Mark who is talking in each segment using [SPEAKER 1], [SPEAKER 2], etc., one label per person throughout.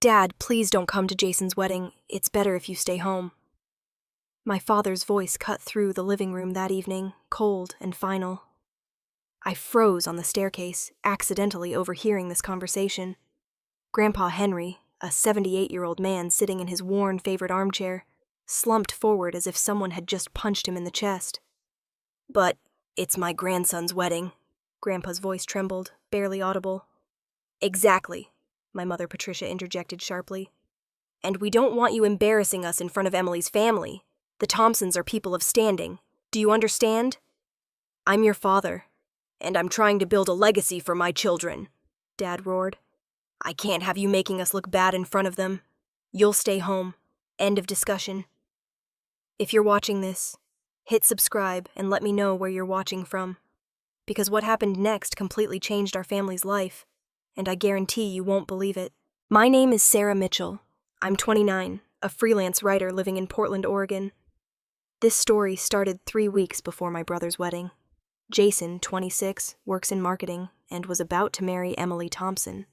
[SPEAKER 1] "Dad, please don't come to Jason's wedding. It's better if you stay home." My father's voice cut through the living room that evening, cold and final. I froze on the staircase, accidentally overhearing this conversation. Grandpa Henry, a 78-year-old man sitting in his worn favorite armchair, slumped forward as if someone had just punched him in the chest. "But it's my grandson's wedding." Grandpa's voice trembled, barely audible. "Exactly," my mother Patricia interjected sharply. "And we don't want you embarrassing us in front of Emily's family. The Thompsons are people of standing. Do you understand? I'm your father, and I'm trying to build a legacy for my children," Dad roared. "I can't have you making us look bad in front of them. You'll stay home. End of discussion. If you're watching this, hit subscribe and let me know where you're watching from, because what happened next completely changed our family's life, and I guarantee you won't believe it. My name is Sarah Mitchell. I'm 29, a freelance writer living in Portland, Oregon. This story started 3 weeks before my brother's wedding. Jason, 26, works in marketing and was about to marry Emily Thompson,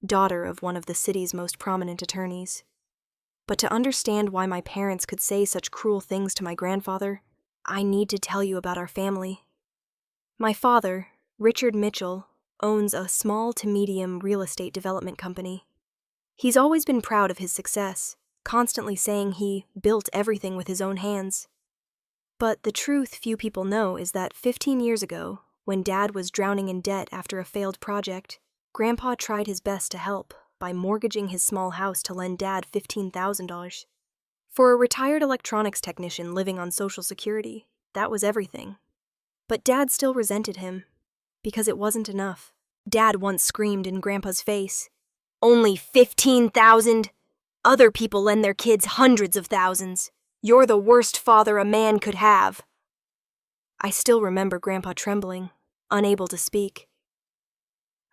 [SPEAKER 1] daughter of one of the city's most prominent attorneys. But to understand why my parents could say such cruel things to my grandfather, I need to tell you about our family. My father, Richard Mitchell, owns a small to medium real estate development company. He's always been proud of his success, constantly saying he built everything with his own hands. But the truth few people know is that 15 years ago, when Dad was drowning in debt after a failed project, Grandpa tried his best to help by mortgaging his small house to lend Dad $15,000. For a retired electronics technician living on Social Security, that was everything. But Dad still resented him, because it wasn't enough. Dad once screamed in Grandpa's face, "Only 15,000? Other people lend their kids hundreds of thousands. You're the worst father a man could have." I still remember Grandpa trembling, unable to speak.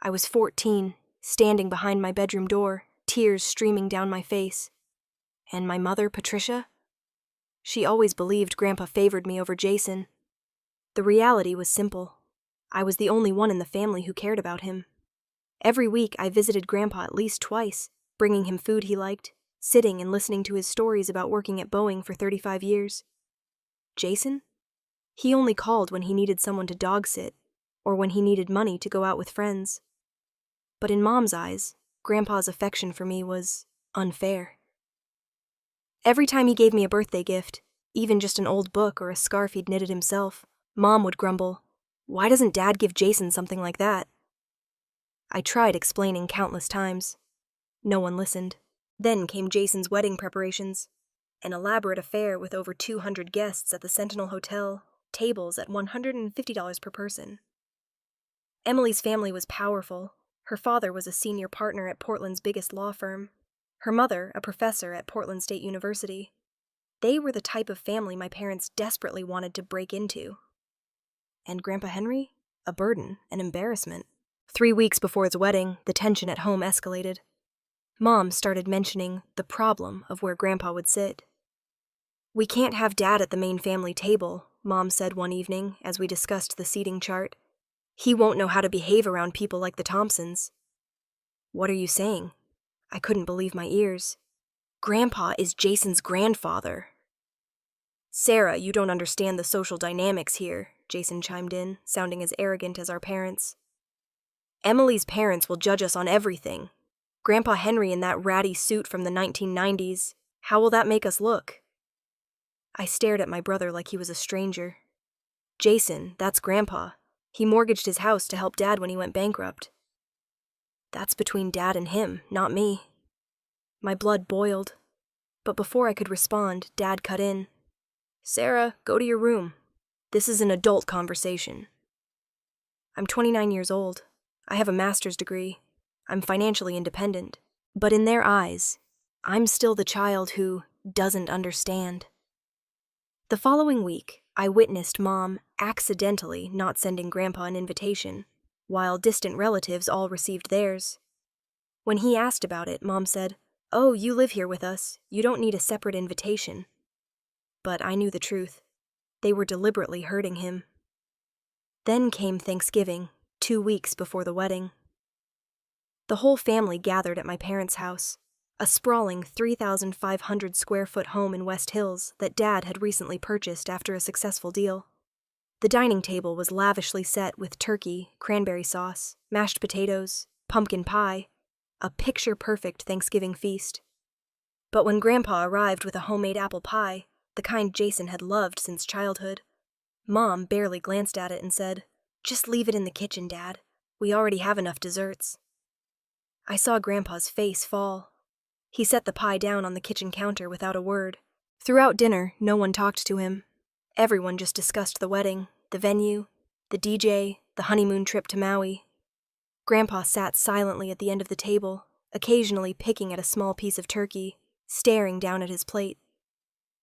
[SPEAKER 1] I was 14, standing behind my bedroom door, tears streaming down my face. And my mother, Patricia? She always believed Grandpa favored me over Jason. The reality was simple. I was the only one in the family who cared about him. Every week I visited Grandpa at least twice, bringing him food he liked, sitting and listening to his stories about working at Boeing for 35 years. Jason? He only called when he needed someone to dog sit, or when he needed money to go out with friends. But in Mom's eyes, Grandpa's affection for me was unfair. Every time he gave me a birthday gift, even just an old book or a scarf he'd knitted himself, Mom would grumble, "Why doesn't Dad give Jason something like that?" I tried explaining countless times. No one listened. Then came Jason's wedding preparations. An elaborate affair with over 200 guests at the Sentinel Hotel, tables at $150 per person. Emily's family was powerful. Her father was a senior partner at Portland's biggest law firm. Her mother, a professor at Portland State University. They were the type of family my parents desperately wanted to break into. And Grandpa Henry? A burden, an embarrassment. 3 weeks before his wedding, the tension at home escalated. Mom started mentioning the problem of where Grandpa would sit. "We can't have Dad at the main family table," Mom said one evening as we discussed the seating chart. "He won't know how to behave around people like the Thompsons." "What are you saying?" I couldn't believe my ears. "Grandpa is Jason's grandfather." "Sarah, you don't understand the social dynamics here," Jason chimed in, sounding as arrogant as our parents. "Emily's parents will judge us on everything. Grandpa Henry in that ratty suit from the 1990s, how will that make us look?" I stared at my brother like he was a stranger. "Jason, that's Grandpa. He mortgaged his house to help Dad when he went bankrupt." "That's between Dad and him, not me." My blood boiled. But before I could respond, Dad cut in. "Sarah, go to your room. This is an adult conversation." I'm 29 years old. I have a master's degree. I'm financially independent. But in their eyes, I'm still the child who doesn't understand. The following week, I witnessed Mom accidentally not sending Grandpa an invitation, while distant relatives all received theirs. When he asked about it, Mom said, "Oh, you live here with us. You don't need a separate invitation." But I knew the truth. They were deliberately hurting him. Then came Thanksgiving, 2 weeks before the wedding. The whole family gathered at my parents' house. a sprawling 3,500 square foot home in West Hills that Dad had recently purchased after a successful deal. The dining table was lavishly set with turkey, cranberry sauce, mashed potatoes, pumpkin pie, a picture-perfect Thanksgiving feast. But when Grandpa arrived with a homemade apple pie, the kind Jason had loved since childhood, Mom barely glanced at it and said, "Just leave it in the kitchen, Dad. We already have enough desserts." I saw Grandpa's face fall. He set the pie down on the kitchen counter without a word. Throughout dinner, no one talked to him. Everyone just discussed the wedding, the venue, the DJ, the honeymoon trip to Maui. Grandpa sat silently at the end of the table, occasionally picking at a small piece of turkey, staring down at his plate.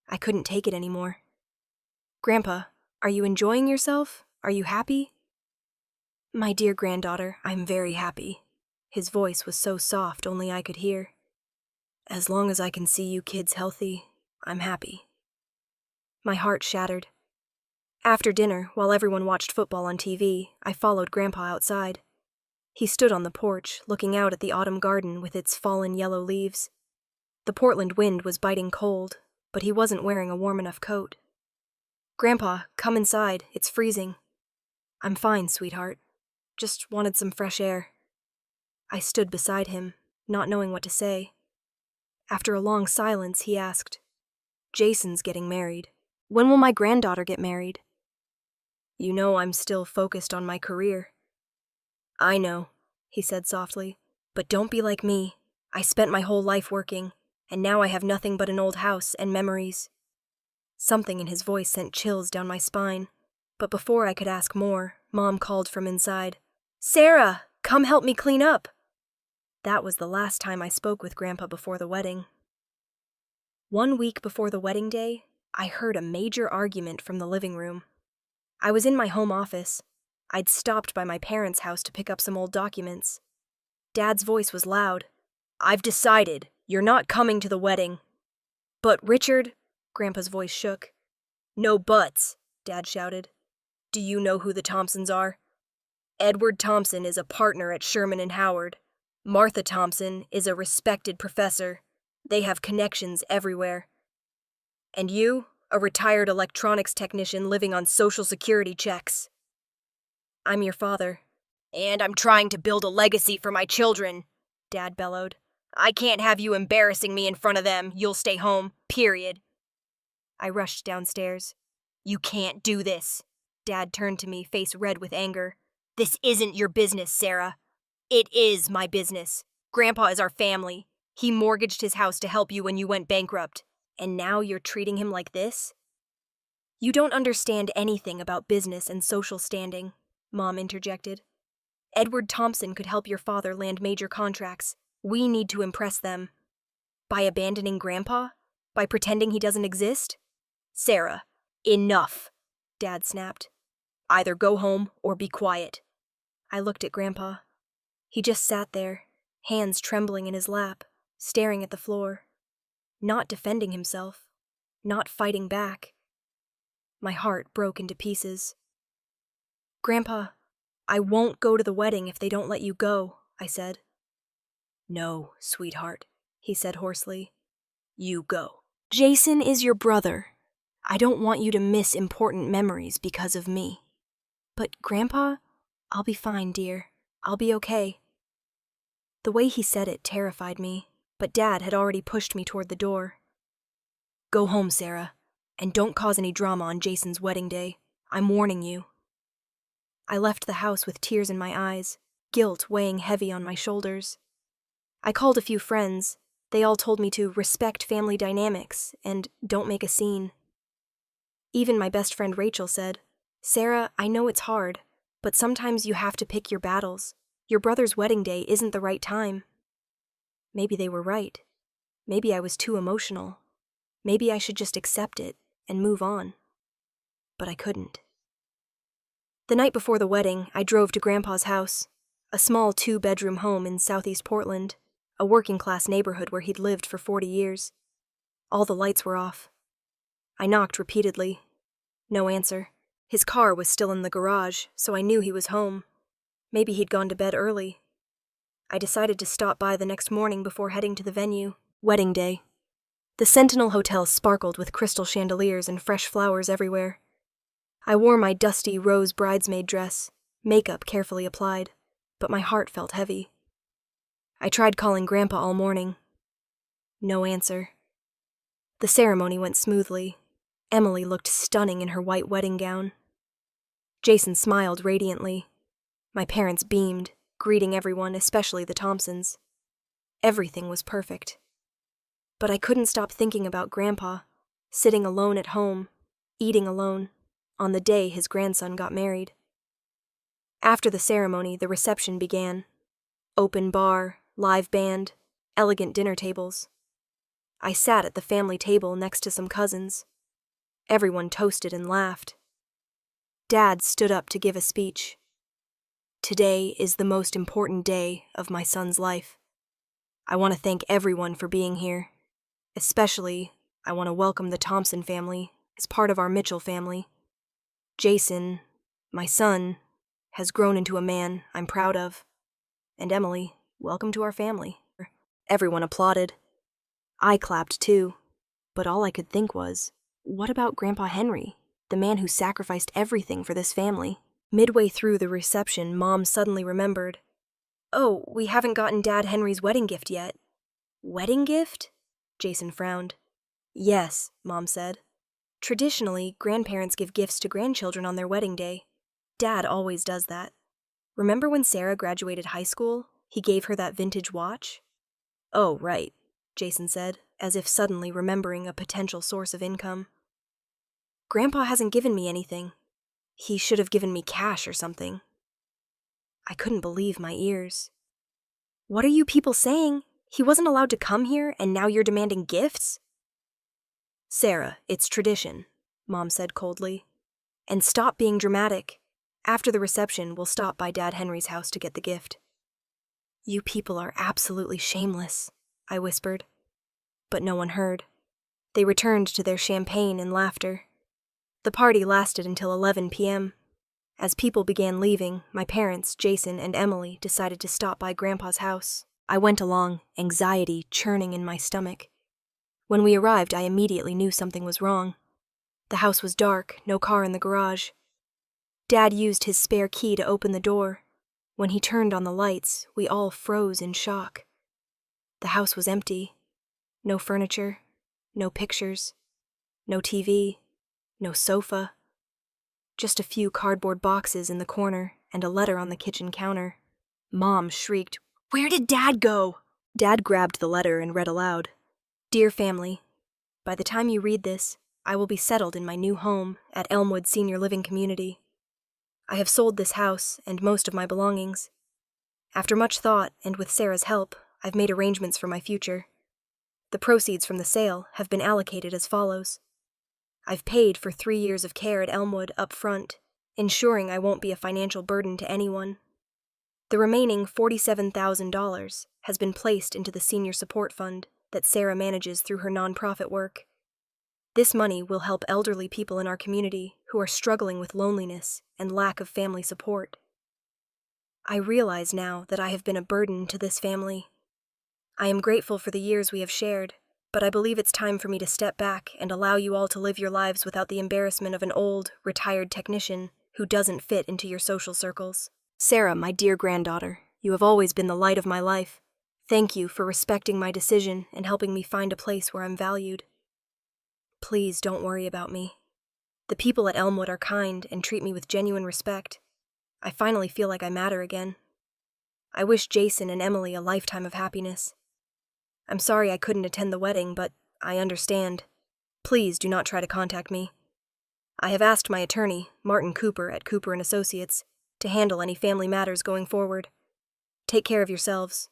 [SPEAKER 1] I couldn't take it anymore. "Grandpa, are you enjoying yourself? Are you happy?" "My dear granddaughter, I'm very happy." His voice was so soft only I could hear. "As long as I can see you kids healthy, I'm happy." My heart shattered. After dinner, while everyone watched football on TV, I followed Grandpa outside. He stood on the porch, looking out at the autumn garden with its fallen yellow leaves. The Portland wind was biting cold, but he wasn't wearing a warm enough coat. "Grandpa, come inside, it's freezing." "I'm fine, sweetheart. Just wanted some fresh air." I stood beside him, not knowing what to say. After a long silence, he asked, "Jason's getting married. When will my granddaughter get married?" "You know I'm still focused on my career." "I know," he said softly, "but don't be like me. I spent my whole life working, and now I have nothing but an old house and memories." Something in his voice sent chills down my spine, but before I could ask more, Mom called from inside, "Sarah, come help me clean up." That was the last time I spoke with Grandpa before the wedding. 1 week before the wedding day, I heard a major argument from the living room. I was in my home office. I'd stopped by my parents' house to pick up some old documents. Dad's voice was loud. "I've decided. You're not coming to the wedding." "But Richard," Grandpa's voice shook. "No buts," Dad shouted. "Do you know who the Thompsons are? Edward Thompson is a partner at Sherman and Howard. Martha Thompson is a respected professor. They have connections everywhere. And you, a retired electronics technician living on Social Security checks." "I'm your father." "And I'm trying to build a legacy for my children," Dad bellowed. "I can't have you embarrassing me in front of them. You'll stay home, period." I rushed downstairs. "You can't do this." Dad turned to me, face red with anger. "This isn't your business, Sarah." "It is my business. Grandpa is our family. He mortgaged his house to help you when you went bankrupt. And now you're treating him like this?" "You don't understand anything about business and social standing," Mom interjected. "Edward Thompson could help your father land major contracts. We need to impress them." "By abandoning Grandpa? By pretending he doesn't exist?" "Sarah, enough," Dad snapped. "Either go home or be quiet." I looked at Grandpa. He just sat there, hands trembling in his lap, staring at the floor. Not defending himself. Not fighting back. My heart broke into pieces. "Grandpa, I won't go to the wedding if they don't let you go," I said. "No, sweetheart," he said hoarsely. "You go." "Jason is your brother. I don't want you to miss important memories because of me." "But, Grandpa, I'll be fine, dear. I'll be okay." The way he said it terrified me, but Dad had already pushed me toward the door. "Go home, Sarah, and don't cause any drama on Jason's wedding day. I'm warning you." I left the house with tears in my eyes, guilt weighing heavy on my shoulders. I called a few friends. They all told me to respect family dynamics and don't make a scene. Even my best friend Rachel said, "Sarah, I know it's hard, but sometimes you have to pick your battles. Your brother's wedding day isn't the right time." Maybe they were right. Maybe I was too emotional. Maybe I should just accept it and move on. But I couldn't. The night before the wedding, I drove to Grandpa's house, a small 2-bedroom home in southeast Portland, a working-class neighborhood where he'd lived for 40 years. All the lights were off. I knocked repeatedly. No answer. His car was still in the garage, so I knew he was home. Maybe he'd gone to bed early. I decided to stop by the next morning before heading to the venue. Wedding day. The Sentinel Hotel sparkled with crystal chandeliers and fresh flowers everywhere. I wore my dusty rose bridesmaid dress, makeup carefully applied, but my heart felt heavy. I tried calling Grandpa all morning. No answer. The ceremony went smoothly. Emily looked stunning in her white wedding gown. Jason smiled radiantly. My parents beamed, greeting everyone, especially the Thompsons. Everything was perfect. But I couldn't stop thinking about Grandpa, sitting alone at home, eating alone, on the day his grandson got married. After the ceremony, the reception began. Open bar, live band, elegant dinner tables. I sat at the family table next to some cousins. Everyone toasted and laughed. Dad stood up to give a speech. Today is the most important day of my son's life. I want to thank everyone for being here. Especially, I want to welcome the Thompson family as part of our Mitchell family. Jason, my son, has grown into a man I'm proud of. And Emily, welcome to our family. Everyone applauded. I clapped too, but all I could think was, what about Grandpa Henry, the man who sacrificed everything for this family? Midway through the reception, Mom suddenly remembered. Oh, we haven't gotten Dad Henry's wedding gift yet. Wedding gift? Jason frowned. Yes, Mom said. Traditionally, grandparents give gifts to grandchildren on their wedding day. Dad always does that. Remember when Sarah graduated high school? He gave her that vintage watch? Oh, right, Jason said, as if suddenly remembering a potential source of income. Grandpa hasn't given me anything. He should have given me cash or something. I couldn't believe my ears. What are you people saying? He wasn't allowed to come here, and now you're demanding gifts? Sarah, it's tradition, Mom said coldly. And stop being dramatic. After the reception, we'll stop by Dad Henry's house to get the gift. You people are absolutely shameless, I whispered. But no one heard. They returned to their champagne and laughter. The party lasted until 11 p.m. As people began leaving, my parents, Jason and Emily, decided to stop by Grandpa's house. I went along, anxiety churning in my stomach. When we arrived, I immediately knew something was wrong. The house was dark, no car in the garage. Dad used his spare key to open the door. When he turned on the lights, we all froze in shock. The house was empty. No furniture, no pictures, no TV, no sofa. Just a few cardboard boxes in the corner and a letter on the kitchen counter. Mom shrieked, "Where did Dad go?" Dad grabbed the letter and read aloud. Dear family, by the time you read this, I will be settled in my new home at Elmwood Senior Living Community. I have sold this house and most of my belongings. After much thought and with Sarah's help, I've made arrangements for my future. The proceeds from the sale have been allocated as follows. I've paid for 3 years of care at Elmwood up front, ensuring I won't be a financial burden to anyone. The remaining $47,000 has been placed into the Senior Support Fund that Sarah manages through her nonprofit work. This money will help elderly people in our community who are struggling with loneliness and lack of family support. I realize now that I have been a burden to this family. I am grateful for the years we have shared, but I believe it's time for me to step back and allow you all to live your lives without the embarrassment of an old, retired technician who doesn't fit into your social circles. Sarah, my dear granddaughter, you have always been the light of my life. Thank you for respecting my decision and helping me find a place where I'm valued. Please don't worry about me. The people at Elmwood are kind and treat me with genuine respect. I finally feel like I matter again. I wish Jason and Emily a lifetime of happiness. I'm sorry I couldn't attend the wedding, but I understand. Please do not try to contact me. I have asked my attorney, Martin Cooper at Cooper & Associates, to handle any family matters going forward. Take care of yourselves.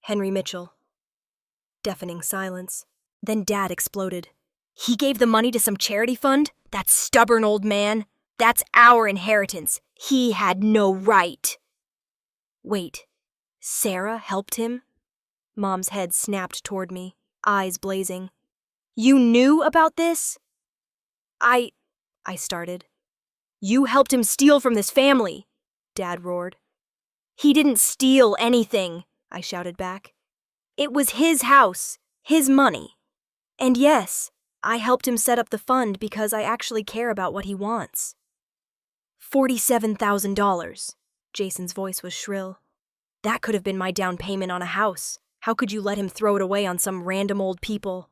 [SPEAKER 1] Henry Mitchell. Deafening silence. Then Dad exploded. He gave the money to some charity fund? That stubborn old man? That's our inheritance. He had no right. Wait, Sarah helped him? Mom's head snapped toward me, eyes blazing. You knew about this? I started. You helped him steal from this family, Dad roared. He didn't steal anything, I shouted back. It was his house. His money. And yes, I helped him set up the fund because I actually care about what he wants. $47,000. Jason's voice was shrill. That could have been my down payment on a house. How could you let him throw it away on some random old people?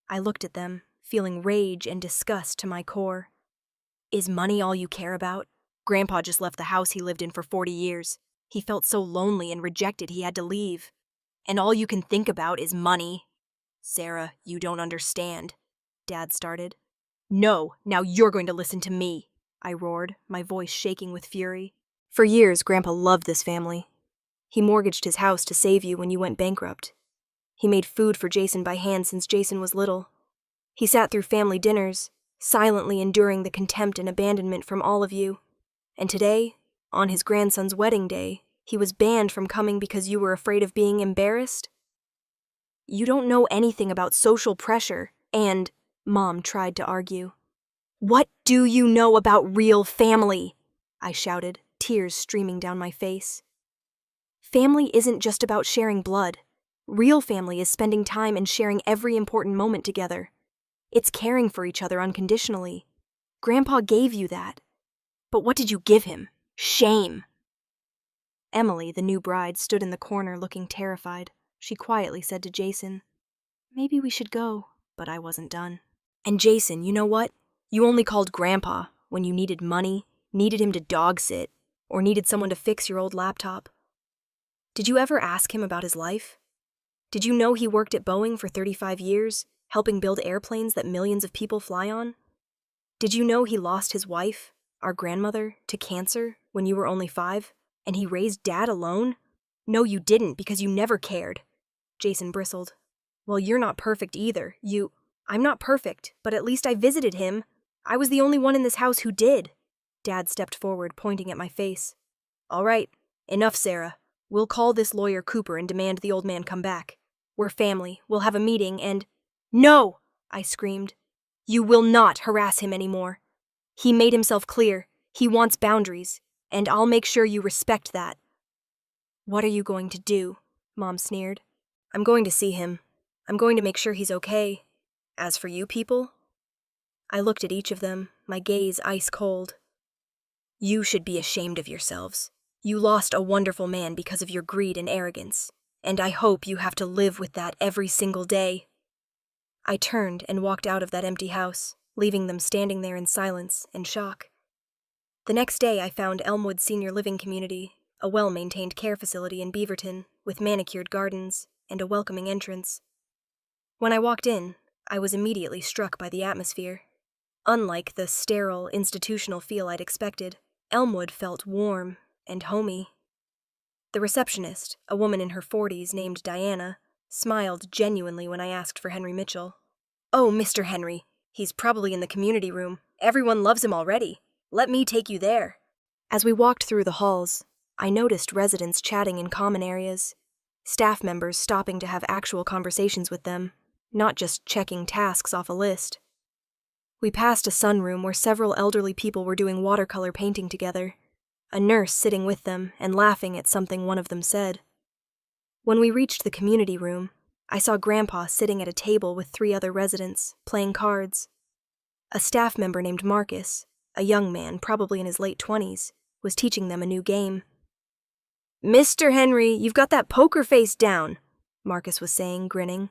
[SPEAKER 1] I looked at them, feeling rage and disgust to my core. Is money all you care about? Grandpa just left the house he lived in for 40 years. He felt so lonely and rejected he had to leave. And all you can think about is money. Sarah, you don't understand, Dad started. No, now you're going to listen to me, I roared, my voice shaking with fury. For years, Grandpa loved this family. He mortgaged his house to save you when you went bankrupt. He made food for Jason by hand since Jason was little. He sat through family dinners, silently enduring the contempt and abandonment from all of you. And today, on his grandson's wedding day, he was banned from coming because you were afraid of being embarrassed? You don't know anything about social pressure, and, Mom tried to argue. What do you know about real family? I shouted, tears streaming down my face. Family isn't just about sharing blood. Real family is spending time and sharing every important moment together. It's caring for each other unconditionally. Grandpa gave you that. But what did you give him? Shame. Emily, the new bride, stood in the corner looking terrified. She quietly said to Jason, Maybe we should go, but I wasn't done. And Jason, you know what? You only called Grandpa when you needed money, needed him to dog sit, or needed someone to fix your old laptop. Did you ever ask him about his life? Did you know he worked at Boeing for 35 years, helping build airplanes that millions of people fly on? Did you know he lost his wife, our grandmother, to cancer when you were only 5, and he raised Dad alone? No, you didn't, because you never cared. Jason bristled. Well, you're not perfect either. I'm not perfect, but at least I visited him. I was the only one in this house who did. Dad stepped forward, pointing at my face. All right, enough, Sarah. We'll call this lawyer Cooper and demand the old man come back. We're family. We'll have a meeting and— No! I screamed. You will not harass him anymore. He made himself clear. He wants boundaries, and I'll make sure you respect that. What are you going to do? Mom sneered. I'm going to see him. I'm going to make sure he's okay. As for you people? I looked at each of them, my gaze ice cold. You should be ashamed of yourselves. You lost a wonderful man because of your greed and arrogance, and I hope you have to live with that every single day. I turned and walked out of that empty house, leaving them standing there in silence and shock. The next day I found Elmwood Senior Living Community, a well-maintained care facility in Beaverton, with manicured gardens and a welcoming entrance. When I walked in, I was immediately struck by the atmosphere. Unlike the sterile, institutional feel I'd expected, Elmwood felt warm and homey. The receptionist, a woman in her 40s named Diana, smiled genuinely when I asked for Henry Mitchell. Oh, Mr. Henry. He's probably in the community room. Everyone loves him already. Let me take you there. As we walked through the halls, I noticed residents chatting in common areas, staff members stopping to have actual conversations with them, not just checking tasks off a list. We passed a sunroom where several elderly people were doing watercolor painting together, a nurse sitting with them and laughing at something one of them said. When we reached the community room, I saw Grandpa sitting at a table with 3 other residents, playing cards. A staff member named Marcus, a young man probably in his late 20s, was teaching them a new game. Mr. Henry, you've got that poker face down, Marcus was saying, grinning.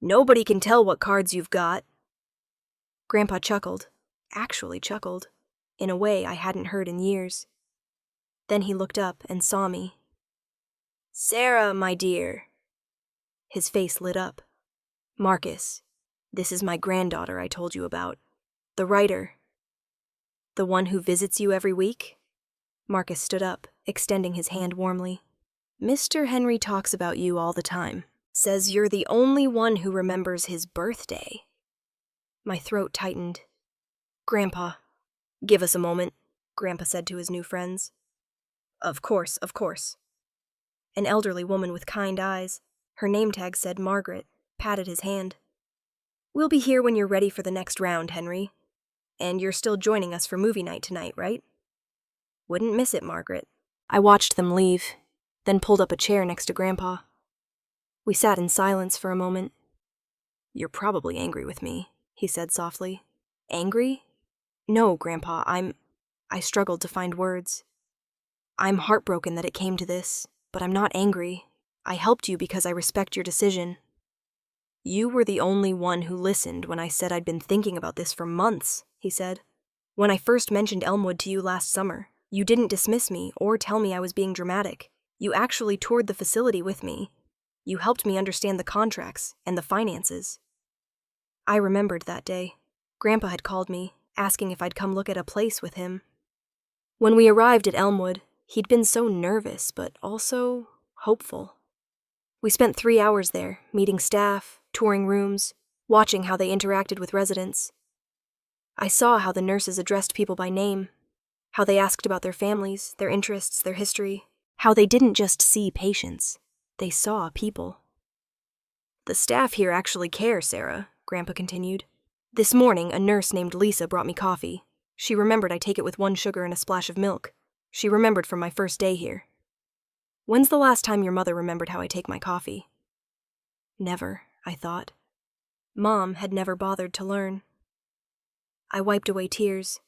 [SPEAKER 1] Nobody can tell what cards you've got. Grandpa chuckled, actually chuckled, in a way I hadn't heard in years. Then he looked up and saw me. Sarah, my dear. His face lit up. Marcus, this is my granddaughter I told you about. The writer. The one who visits you every week? Marcus stood up, extending his hand warmly. Mr. Henry talks about you all the time. Says you're the only one who remembers his birthday. My throat tightened. Grandpa, give us a moment, Grandpa said to his new friends. Of course, of course. An elderly woman with kind eyes, her name tag said Margaret, patted his hand. We'll be here when you're ready for the next round, Henry. And you're still joining us for movie night tonight, right? Wouldn't miss it, Margaret. I watched them leave, then pulled up a chair next to Grandpa. We sat in silence for a moment, You're probably angry with me, he said softly. Angry? No, Grandpa, I struggled to find words. I'm heartbroken that it came to this, but I'm not angry. I helped you because I respect your decision. You were the only one who listened when I said I'd been thinking about this for months, he said. When I first mentioned Elmwood to you last summer, you didn't dismiss me or tell me I was being dramatic. You actually toured the facility with me. You helped me understand the contracts and the finances. I remembered that day. Grandpa had called me, asking if I'd come look at a place with him. When we arrived at Elmwood, he'd been so nervous, but also hopeful. We spent 3 hours there, meeting staff, touring rooms, watching how they interacted with residents. I saw how the nurses addressed people by name, how they asked about their families, their interests, their history, how they didn't just see patients, they saw people. The staff here actually care, Sarah, Grandpa continued. This morning, a nurse named Lisa brought me coffee. She remembered I take it with 1 sugar and a splash of milk. She remembered from my first day here. When's the last time your mother remembered how I take my coffee? Never, I thought. Mom had never bothered to learn. I wiped away tears.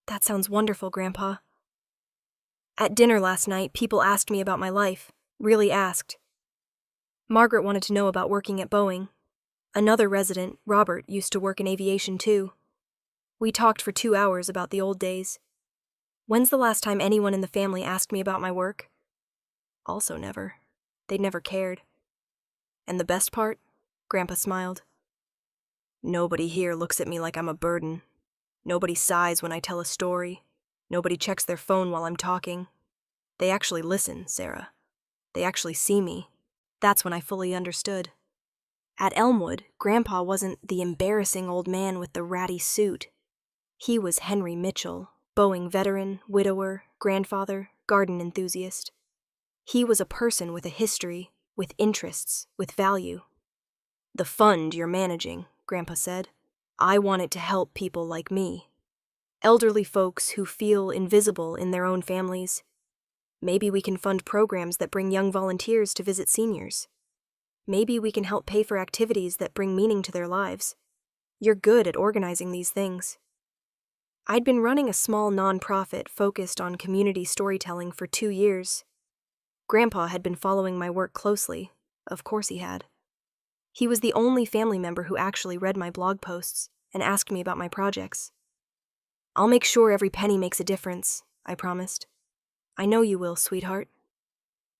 [SPEAKER 1] That sounds wonderful, Grandpa. At dinner last night, people asked me about my life, really asked. Margaret wanted to know about working at Boeing. Another resident, Robert, used to work in aviation too. We talked for 2 hours about the old days. When's the last time anyone in the family asked me about my work? Also never. They'd never cared. And the best part? Grandpa smiled. Nobody here looks at me like I'm a burden. Nobody sighs when I tell a story. Nobody checks their phone while I'm talking. They actually listen, Sarah. They actually see me. That's when I fully understood. At Elmwood, Grandpa wasn't the embarrassing old man with the ratty suit. He was Henry Mitchell, Boeing veteran, widower, grandfather, garden enthusiast. He was a person with a history, with interests, with value. The fund you're managing, Grandpa said, I want it to help people like me. Elderly folks who feel invisible in their own families. Maybe we can fund programs that bring young volunteers to visit seniors. Maybe we can help pay for activities that bring meaning to their lives. You're good at organizing these things. I'd been running a small nonprofit focused on community storytelling for 2 years. Grandpa had been following my work closely. Of course he had. He was the only family member who actually read my blog posts and asked me about my projects. I'll make sure every penny makes a difference, I promised. I know you will, sweetheart.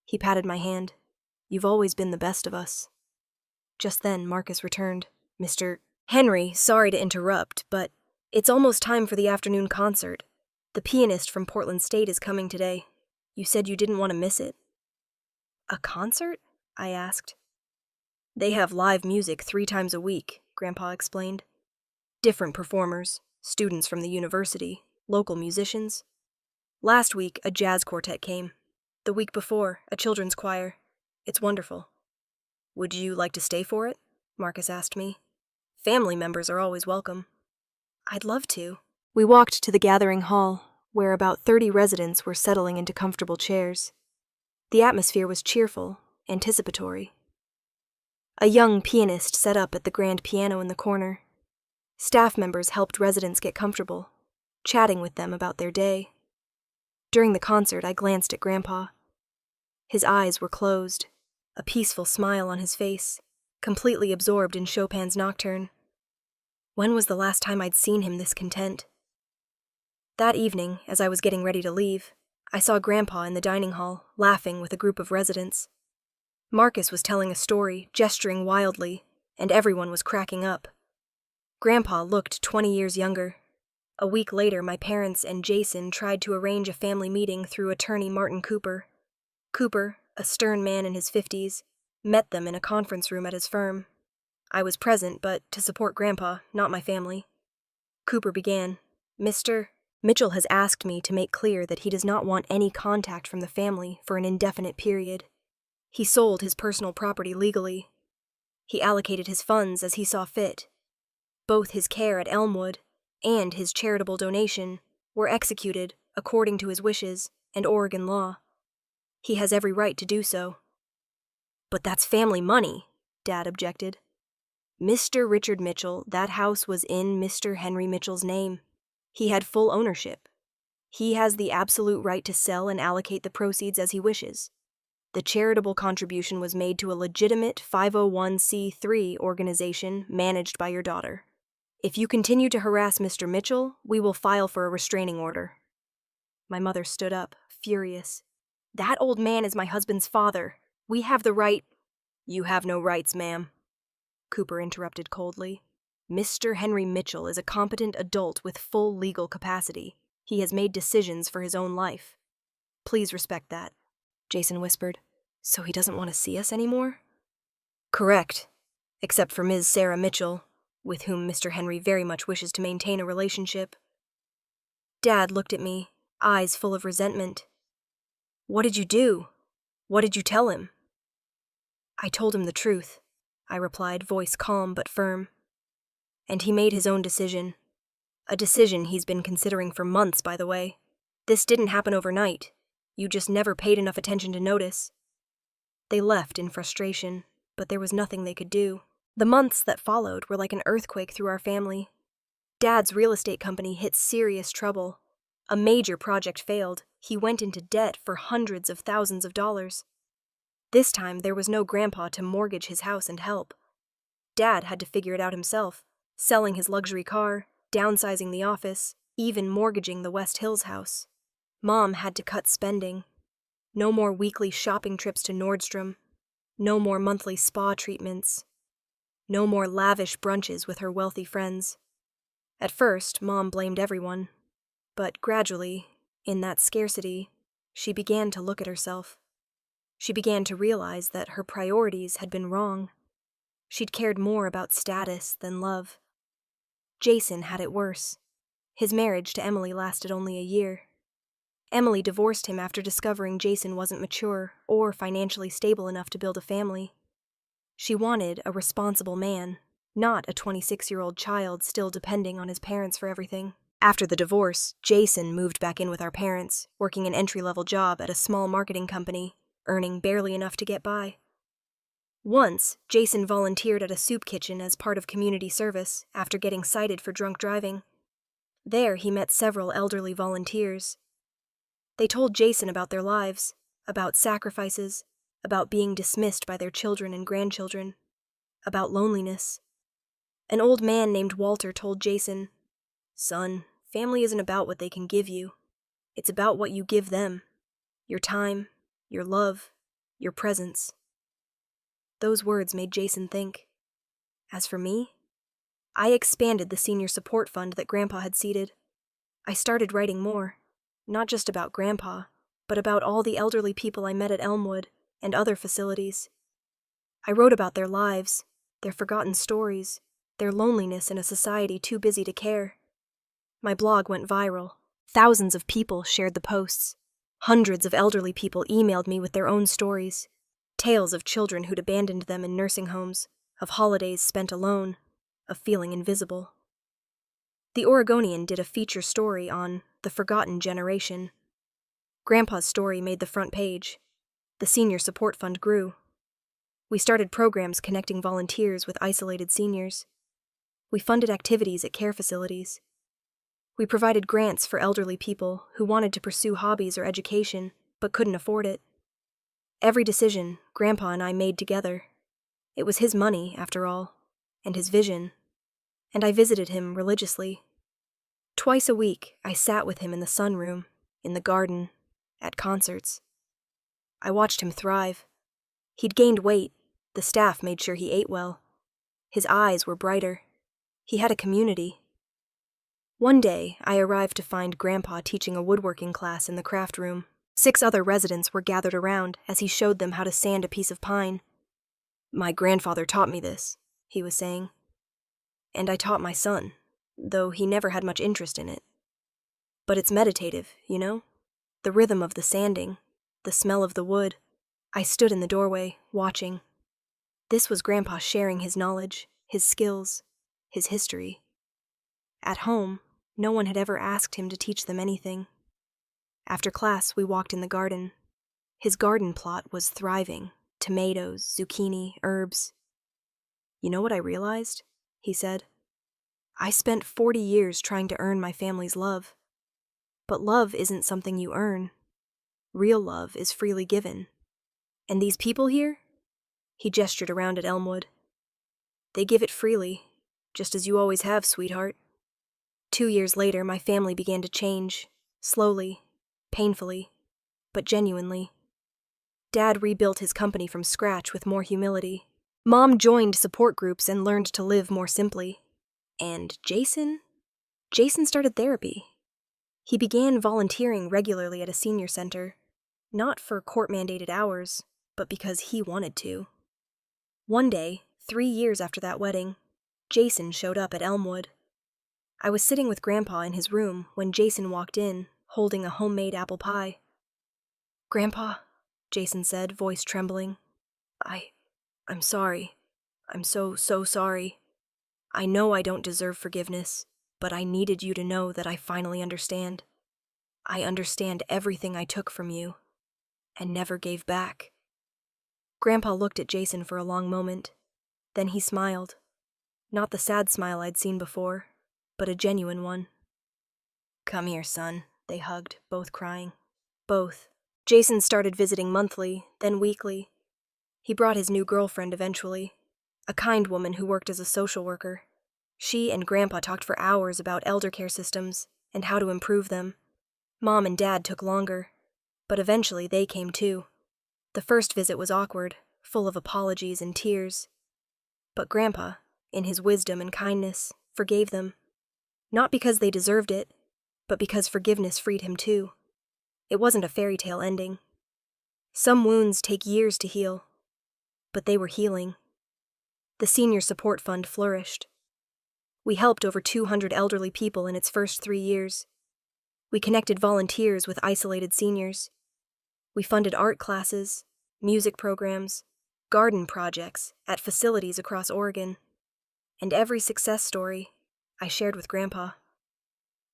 [SPEAKER 1] He patted my hand. You've always been the best of us. Just then, Marcus returned. Mr. Henry, sorry to interrupt, but it's almost time for the afternoon concert. The pianist from Portland State is coming today. You said you didn't want to miss it. A concert? I asked. They have live music 3 times a week, Grandpa explained. Different performers, students from the university, local musicians. Last week, a jazz quartet came. The week before, a children's choir. It's wonderful. Would you like to stay for it? Marcus asked me. Family members are always welcome. I'd love to. We walked to the gathering hall, where about 30 residents were settling into comfortable chairs. The atmosphere was cheerful, anticipatory. A young pianist sat up at the grand piano in the corner. Staff members helped residents get comfortable, chatting with them about their day. During the concert, I glanced at Grandpa. His eyes were closed, a peaceful smile on his face, completely absorbed in Chopin's Nocturne. When was the last time I'd seen him this content? That evening, as I was getting ready to leave, I saw Grandpa in the dining hall, laughing with a group of residents. Marcus was telling a story, gesturing wildly, and everyone was cracking up. Grandpa looked 20 years younger. A week later, my parents and Jason tried to arrange a family meeting through attorney Martin Cooper. Cooper, a stern man in his 50s, met them in a conference room at his firm. I was present, but to support Grandpa, not my family. Cooper began, Mr. Mitchell has asked me to make clear that he does not want any contact from the family for an indefinite period. He sold his personal property legally. He allocated his funds as he saw fit. Both his care at Elmwood and his charitable donation were executed according to his wishes and Oregon law. He has every right to do so. But that's family money, Dad objected. Mr. Richard Mitchell, that house was in Mr. Henry Mitchell's name. He had full ownership. He has the absolute right to sell and allocate the proceeds as he wishes. The charitable contribution was made to a legitimate 501c3 organization managed by your daughter. If you continue to harass Mr. Mitchell, we will file for a restraining order. My mother stood up, furious. That old man is my husband's father. We have the right— You have no rights, ma'am, Cooper interrupted coldly. Mr. Henry Mitchell is a competent adult with full legal capacity. He has made decisions for his own life. Please respect that, Jason whispered. So he doesn't want to see us anymore? Correct, except for Ms. Sarah Mitchell, with whom Mr. Henry very much wishes to maintain a relationship. Dad looked at me, eyes full of resentment. What did you do? What did you tell him? I told him the truth, I replied, voice calm but firm. And he made his own decision. A decision he's been considering for months, by the way. This didn't happen overnight. You just never paid enough attention to notice. They left in frustration, but there was nothing they could do. The months that followed were like an earthquake through our family. Dad's real estate company hit serious trouble. A major project failed. He went into debt for hundreds of thousands of dollars. This time, there was no grandpa to mortgage his house and help. Dad had to figure it out himself, selling his luxury car, downsizing the office, even mortgaging the West Hills house. Mom had to cut spending. No more weekly shopping trips to Nordstrom. No more monthly spa treatments. No more lavish brunches with her wealthy friends. At first, Mom blamed everyone. But gradually, in that scarcity, she began to look at herself. She began to realize that her priorities had been wrong. She'd cared more about status than love. Jason had it worse. His marriage to Emily lasted only a year. Emily divorced him after discovering Jason wasn't mature or financially stable enough to build a family. She wanted a responsible man, not a 26-year-old child still depending on his parents for everything. After the divorce, Jason moved back in with our parents, working an entry-level job at a small marketing company, earning barely enough to get by. Once, Jason volunteered at a soup kitchen as part of community service after getting cited for drunk driving. There, he met several elderly volunteers. They told Jason about their lives, about sacrifices, about being dismissed by their children and grandchildren, about loneliness. An old man named Walter told Jason, "Son, family isn't about what they can give you. It's about what you give them. Your time, your love, your presence." Those words made Jason think. As for me, I expanded the senior support fund that Grandpa had seeded. I started writing more, not just about Grandpa, but about all the elderly people I met at Elmwood and other facilities. I wrote about their lives, their forgotten stories, their loneliness in a society too busy to care. My blog went viral. Thousands of people shared the posts. Hundreds of elderly people emailed me with their own stories. Tales of children who'd abandoned them in nursing homes, of holidays spent alone, of feeling invisible. The Oregonian did a feature story on the forgotten generation. Grandpa's story made the front page. The senior support fund grew. We started programs connecting volunteers with isolated seniors. We funded activities at care facilities. We provided grants for elderly people who wanted to pursue hobbies or education but couldn't afford it. Every decision Grandpa and I made together. It was his money, after all, and his vision, and I visited him religiously. Twice a week, I sat with him in the sunroom, in the garden, at concerts. I watched him thrive. He'd gained weight. The staff made sure he ate well. His eyes were brighter. He had a community. One day, I arrived to find Grandpa teaching a woodworking class in the craft room. 6 other residents were gathered around as he showed them how to sand a piece of pine. "My grandfather taught me this," he was saying. "And I taught my son, though he never had much interest in it. But it's meditative, you know? The rhythm of the sanding, the smell of the wood." I stood in the doorway, watching. This was Grandpa sharing his knowledge, his skills, his history. At home, no one had ever asked him to teach them anything. After class, we walked in the garden. His garden plot was thriving. Tomatoes, zucchini, herbs. You know what I realized? He said. I spent 40 years trying to earn my family's love. But love isn't something you earn. Real love is freely given. And these people here? He gestured around at Elmwood. They give it freely, just as you always have, sweetheart. 2 years later, my family began to change, slowly, painfully, but genuinely. Dad rebuilt his company from scratch with more humility. Mom joined support groups and learned to live more simply. And Jason started therapy. He began volunteering regularly at a senior center, not for court-mandated hours, but because he wanted to. One day, 3 years after that wedding, Jason showed up at Elmwood. I was sitting with Grandpa in his room when Jason walked in, holding a homemade apple pie. "Grandpa," Jason said, voice trembling. I'm sorry. I'm so sorry. I know I don't deserve forgiveness, but I needed you to know that I finally understand. I understand everything I took from you, and never gave back." Grandpa looked at Jason for a long moment. Then he smiled. Not the sad smile I'd seen before, but a genuine one. "Come here, son," they hugged, both crying. Both. Jason started visiting monthly, then weekly. He brought his new girlfriend eventually, a kind woman who worked as a social worker. She and Grandpa talked for hours about elder care systems and how to improve them. Mom and Dad took longer, but eventually they came too. The first visit was awkward, full of apologies and tears. But Grandpa, in his wisdom and kindness, forgave them. Not because they deserved it, but because forgiveness freed him too. It wasn't a fairy tale ending. Some wounds take years to heal, but they were healing. The senior support fund flourished. We helped over 200 elderly people in its first 3 years. We connected volunteers with isolated seniors. We funded art classes, music programs, garden projects at facilities across Oregon. And every success story I shared with Grandpa.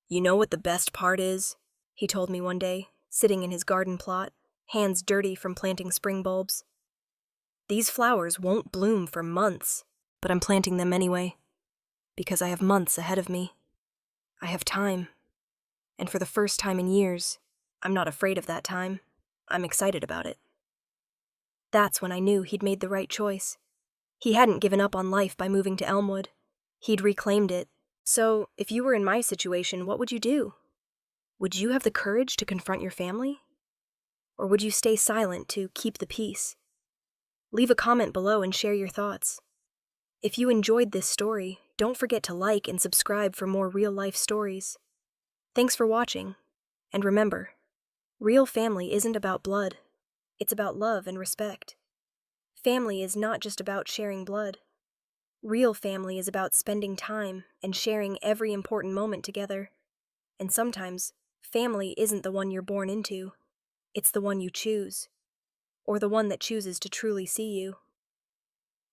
[SPEAKER 1] "You know what the best part is?" he told me one day, sitting in his garden plot, hands dirty from planting spring bulbs. "These flowers won't bloom for months, but I'm planting them anyway, because I have months ahead of me. I have time. And for the first time in years, I'm not afraid of that time. I'm excited about it." That's when I knew he'd made the right choice. He hadn't given up on life by moving to Elmwood. He'd reclaimed it. So, if you were in my situation, what would you do? Would you have the courage to confront your family? Or would you stay silent to keep the peace? Leave a comment below and share your thoughts. If you enjoyed this story, don't forget to like and subscribe for more real-life stories. Thanks for watching, and remember, real family isn't about blood. It's about love and respect. Family is not just about sharing blood. Real family is about spending time and sharing every important moment together. And sometimes, family isn't the one you're born into. It's the one you choose, or the one that chooses to truly see you.